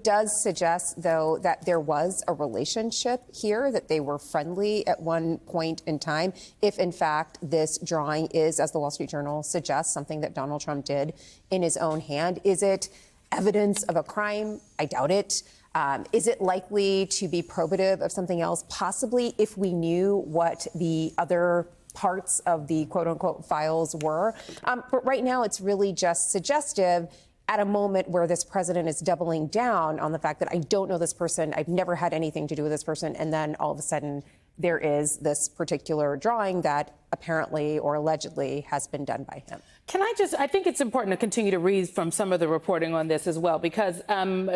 does suggest, though, that there was a relationship here, that they were friendly at one point in time. If, in fact, this drawing is, as the Wall Street Journal suggests, something that Donald Trump did in his own hand, is it evidence of a crime? I doubt it. Is it likely to be probative of something else? Possibly, if we knew what the other parts of the quote-unquote files were. But right now, it's really just suggestive at a moment where this president is doubling down on the fact that I don't know this person, I've never had anything to do with this person, and then all of a sudden there is this particular drawing that apparently or allegedly has been done by him. I think it's important to continue to read from some of the reporting on this as well, because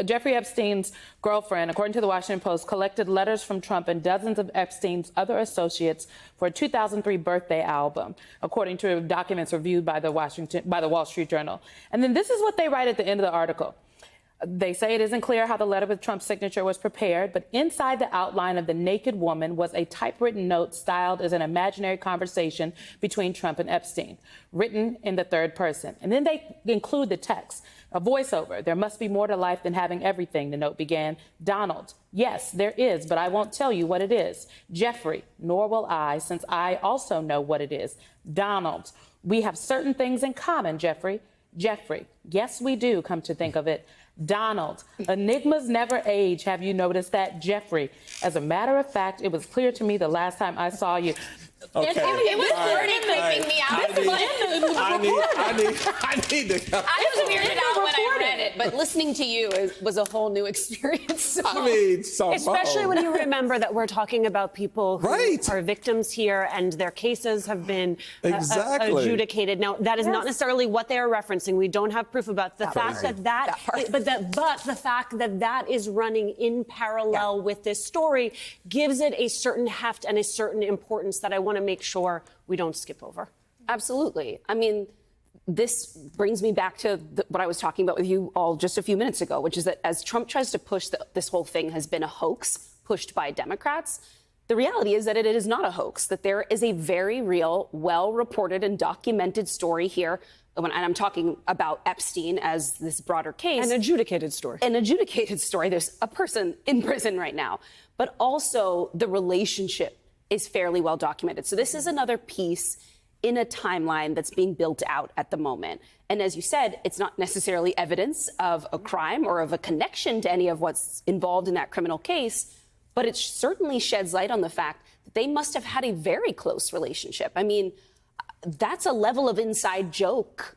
Jeffrey Epstein's girlfriend, according to the Washington Post, collected letters from Trump and dozens of Epstein's other associates for a 2003 birthday album, according to documents reviewed by the Wall Street Journal. And then this is what they write at the end of the article. They say it isn't clear how the letter with Trump's signature was prepared, but inside the outline of the naked woman was a typewritten note styled as an imaginary conversation between Trump and Epstein, written in the third person. And then they include the text, a voiceover. There must be more to life than having everything, the note began. Donald, yes, there is, but I won't tell you what it is. Jeffrey, nor will I, since I also know what it is. Donald, we have certain things in common, Jeffrey. Jeffrey, yes, we do, come to think of it. Donald, enigmas never age. Have you noticed that? Jeffrey, as a matter of fact, it was clear to me the last time I saw you. Okay. It was already creeping me out. I need to. I was weirded out when I read it, but listening to you was a whole new experience. So. Especially when you remember that we're talking about people who are victims here, and their cases have been adjudicated. Now, that is not necessarily what they are referencing. We don't have proof about the fact but the fact that that is running in parallel with this story gives it a certain heft and a certain importance that I want to make sure we don't skip over. Absolutely. I mean, this brings me back to what I was talking about with you all just a few minutes ago, which is that as Trump tries to push this whole thing has been a hoax pushed by Democrats, the reality is that it is not a hoax, that there is a very real, well-reported and documented story here. And I'm talking about Epstein as this broader case. An adjudicated story. An adjudicated story. There's a person in prison right now. But also the relationship is fairly well documented. So this is another piece in a timeline that's being built out at the moment. And as you said, it's not necessarily evidence of a crime or of a connection to any of what's involved in that criminal case, but it certainly sheds light on the fact that they must have had a very close relationship. I mean, that's a level of inside joke.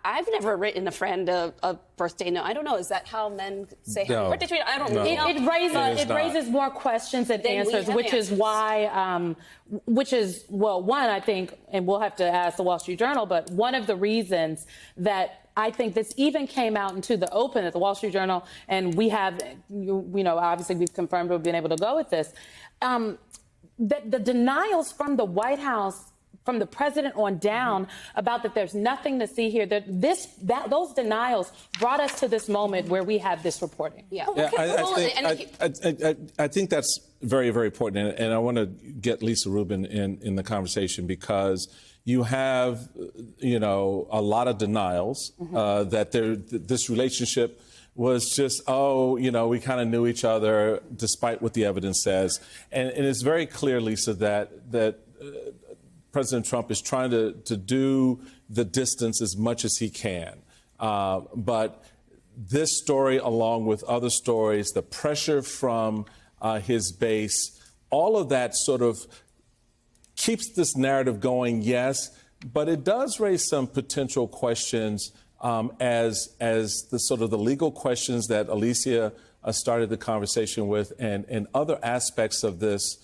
I've never written a friend a birthday note. I don't know. Is that how men say happy birthday to you? I don't know. It raises more questions than answers, which is why, one, I think, and we'll have to ask the Wall Street Journal, but one of the reasons that I think this even came out into the open at the Wall Street Journal, and we have, obviously we've confirmed we've been able to go with this, that the denials from the White House, from the president on down, about that there's nothing to see here, those denials brought us to this moment where we have this reporting. I think that's very, very important. And I want to get Lisa Rubin in the conversation, because you have, a lot of denials that this relationship was just, we kind of knew each other, despite what the evidence says. And it's very clear, Lisa, that President Trump is trying to do the distance as much as he can. But this story, along with other stories, the pressure from his base, all of that sort of keeps this narrative going, yes, but it does raise some potential questions as the sort of the legal questions that Alicia started the conversation with, and other aspects of this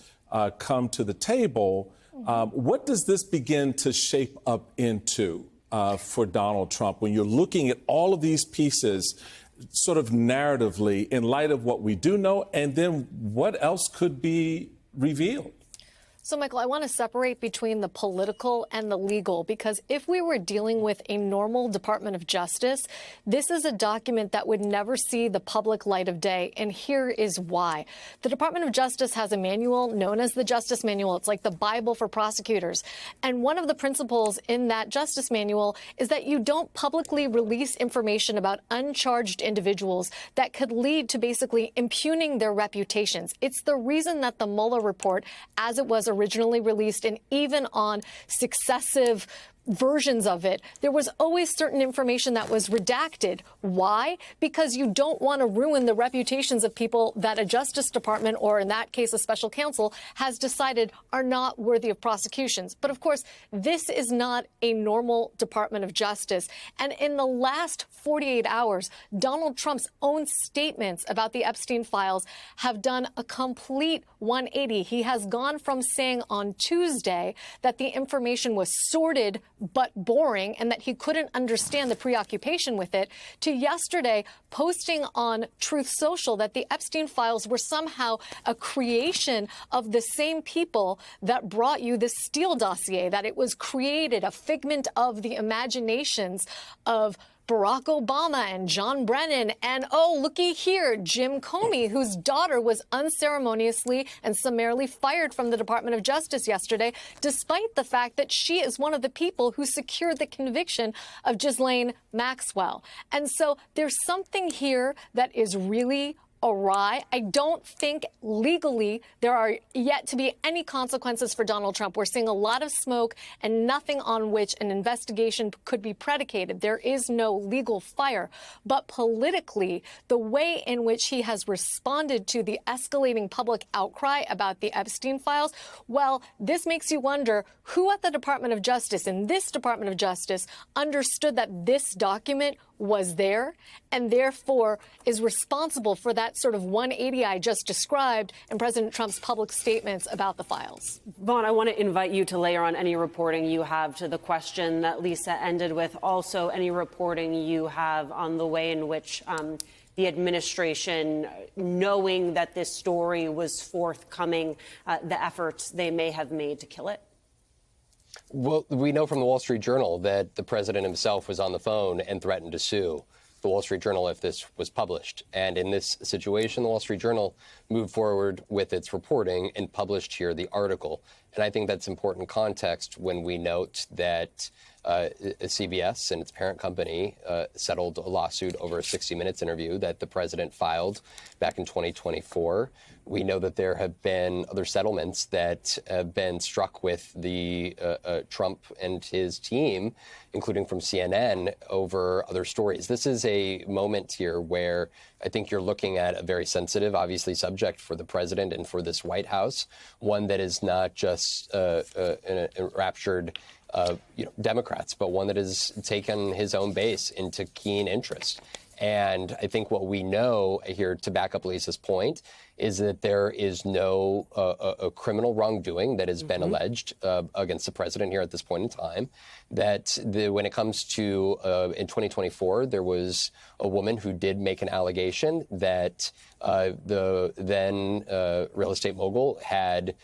come to the table. What does this begin to shape up into for Donald Trump when you're looking at all of these pieces sort of narratively in light of what we do know, and then what else could be revealed? So, Michael, I want to separate between the political and the legal, because if we were dealing with a normal Department of Justice, this is a document that would never see the public light of day. And here is why. The Department of Justice has a manual known as the Justice Manual. It's like the Bible for prosecutors. And one of the principles in that Justice Manual is that you don't publicly release information about uncharged individuals that could lead to basically impugning their reputations. It's the reason that the Mueller report, as it was originally released and even on successive versions of it, there was always certain information that was redacted. Why? Because you don't want to ruin the reputations of people that a Justice Department, or in that case, a special counsel, has decided are not worthy of prosecutions. But of course, this is not a normal Department of Justice. And in the last 48 hours, Donald Trump's own statements about the Epstein files have done a complete 180. He has gone from saying on Tuesday that the information was sordid but boring and that he couldn't understand the preoccupation with it, to yesterday posting on Truth Social that the Epstein files were somehow a creation of the same people that brought you the Steele dossier, that it was created, a figment of the imaginations of Barack Obama and John Brennan and, oh, looky here, Jim Comey, whose daughter was unceremoniously and summarily fired from the Department of Justice yesterday, despite the fact that she is one of the people who secured the conviction of Ghislaine Maxwell. And so there's something here that is really awry. I don't think legally there are yet to be any consequences for Donald Trump. We're seeing a lot of smoke and nothing on which an investigation could be predicated. There is no legal fire. But politically, the way in which he has responded to the escalating public outcry about the Epstein files, well, this makes you wonder who at the Department of Justice, in this Department of Justice, understood that this document was there and therefore is responsible for that sort of 180 I just described in President Trump's public statements about the files. Vaughn, I want to invite you to layer on any reporting you have to the question that Lisa ended with. Also, any reporting you have on the way in which the administration, knowing that this story was forthcoming, the efforts they may have made to kill it. Well, we know from the Wall Street Journal that the president himself was on the phone and threatened to sue the Wall Street Journal if this was published. And in this situation, the Wall Street Journal moved forward with its reporting and published here the article. And I think that's important context when we note that CBS and its parent company settled a lawsuit over a 60 Minutes interview that the president filed back in 2024. We know that there have been other settlements that have been struck with the Trump and his team, including from CNN, over other stories. This is a moment here where I think you're looking at a very sensitive, obviously, subject for the president and for this White House, one that is not just enraptured Democrats, but one that has taken his own base into keen interest. And I think what we know here, to back up Lisa's point, is that there is no criminal wrongdoing that has been alleged against the president here at this point in time. That when it comes to in 2024, there was a woman who did make an allegation that the then real estate mogul had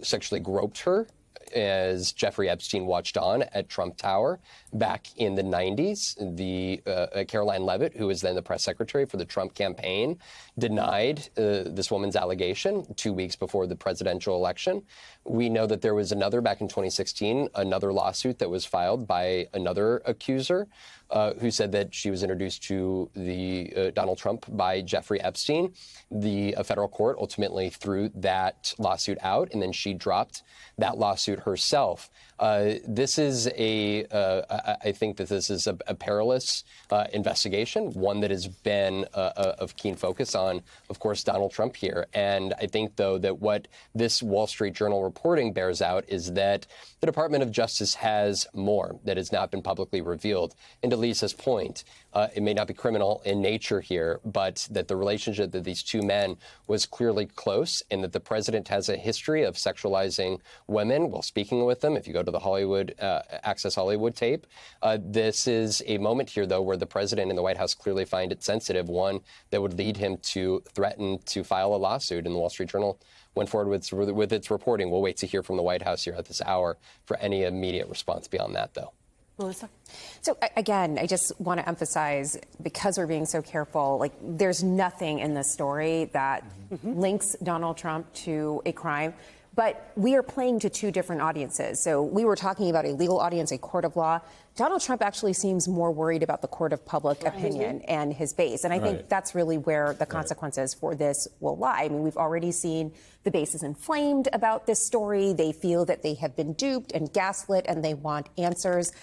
sexually groped her as Jeffrey Epstein watched on at Trump Tower back in the 90s. The Caroline Leavitt, who was then the press secretary for the Trump campaign, denied this woman's allegation 2 weeks before the presidential election. We know that there was another back in 2016, another lawsuit that was filed by another accuser who said that she was introduced to the Donald Trump by Jeffrey Epstein. The federal court ultimately threw that lawsuit out, and then she dropped that lawsuit herself. This is I think that this is a perilous investigation, one that has been of keen focus on, of course, Donald Trump here. And I think, though, that what this Wall Street Journal reporting bears out is that the Department of Justice has more that has not been publicly revealed. And to Lisa's point, it may not be criminal in nature here, but that the relationship that these two men was clearly close, and that the president has a history of sexualizing women while speaking with them. If you go to the Hollywood Access Hollywood tape, this is a moment here, though, where the president and the White House clearly find it sensitive, one that would lead him to threaten to file a lawsuit. And the Wall Street Journal went forward with its reporting. We'll wait to hear from the White House here at this hour for any immediate response beyond that, though. Melissa? So again, I just want to emphasize, because we're being so careful, like there's nothing in this story that links Donald Trump to a crime. But we are playing to two different audiences. So we were talking about a legal audience, a court of law. Donald Trump actually seems more worried about the court of public opinion and his base. And I think that's really where the consequences for this will lie. I mean, we've already seen the base is inflamed about this story. They feel that they have been duped and gaslit, and they want answers.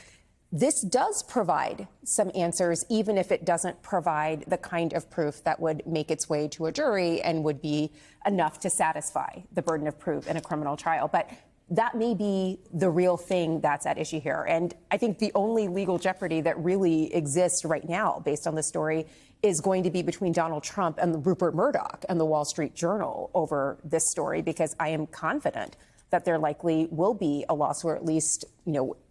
This does provide some answers, even if it doesn't provide the kind of proof that would make its way to a jury and would be enough to satisfy the burden of proof in a criminal trial. But that may be the real thing that's at issue here. And I think the only legal jeopardy that really exists right now, based on the story, is going to be between Donald Trump and Rupert Murdoch and the Wall Street Journal over this story, because I am confident that there likely will be a lawsuit, or at least,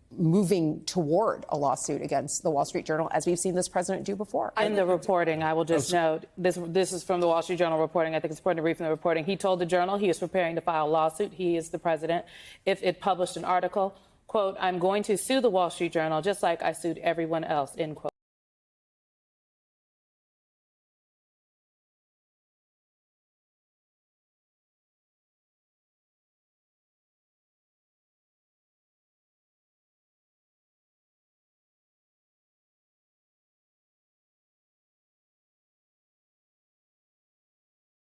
moving toward a lawsuit against the Wall Street Journal, as we've seen this president do before. In the reporting, I will just note, this is from the Wall Street Journal reporting. I think it's important to read from the reporting. He told the Journal he is preparing to file a lawsuit. He is the president. If it published an article, quote, "I'm going to sue the Wall Street Journal just like I sued everyone else," end quote.